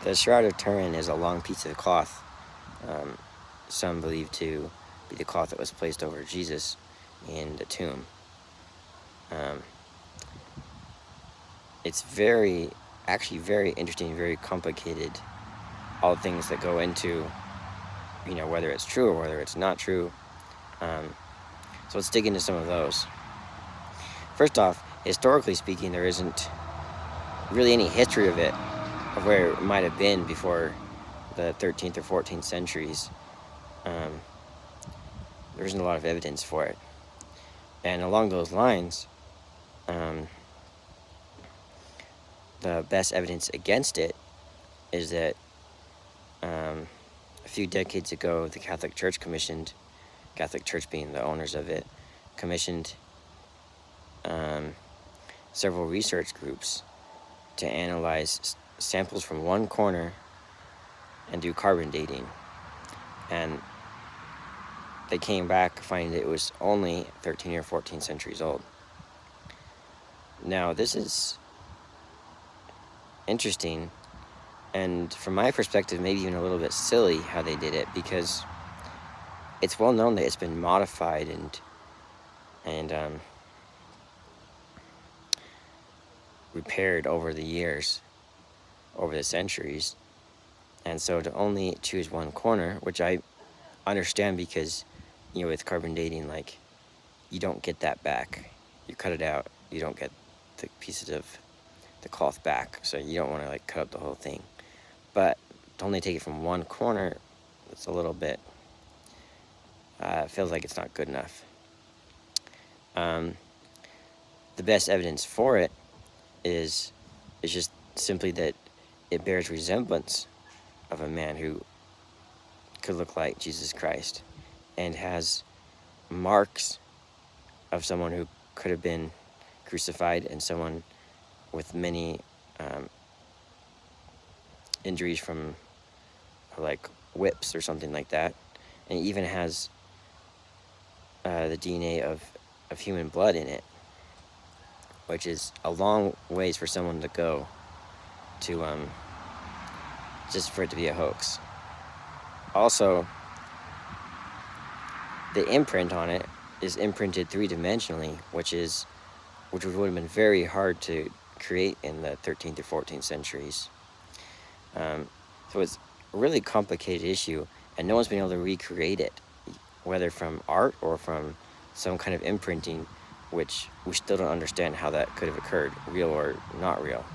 The Shroud of Turin is a long piece of cloth, um, some believe to be the cloth that was placed over Jesus in the tomb. Um, it's actually very interesting, very complicated, all the things that go into, whether it's true or whether it's not true. So let's dig into some of those. First off, historically speaking, there isn't really any history of it, of where it might have been before the 13th or 14th centuries. There isn't a lot of evidence for it. And along those lines, the best evidence against it is that a few decades ago, the Catholic Church being the owners of it, commissioned several research groups to analyze samples from one corner and do carbon dating. And they came back finding that it was only 13 or 14 centuries old. Now, this is interesting, and from my perspective, maybe even a little bit silly how they did it, because it's well known that it's been modified and repaired over the years, over the centuries. And so to only choose one corner, which I understand, because with carbon dating, like, you don't get that back. You cut it out, you don't get the pieces of the cloth back, so you don't want to cut up the whole thing. But to only take it from one corner, it's a little bit feels like it's not good enough. The best evidence for it is just simply that it bears resemblance of a man who could look like Jesus Christ, and has marks of someone who could have been crucified, and someone with many injuries from whips or something like that. And it even has the DNA of human blood in it, which is a long ways for someone to go to just for it to be a hoax. Also, the imprint on it is imprinted three-dimensionally, which would have been very hard to create in the 13th or 14th centuries. So it's a really complicated issue, and no one's been able to recreate it, whether from art or from some kind of imprinting, which we still don't understand how that could have occurred, real or not real.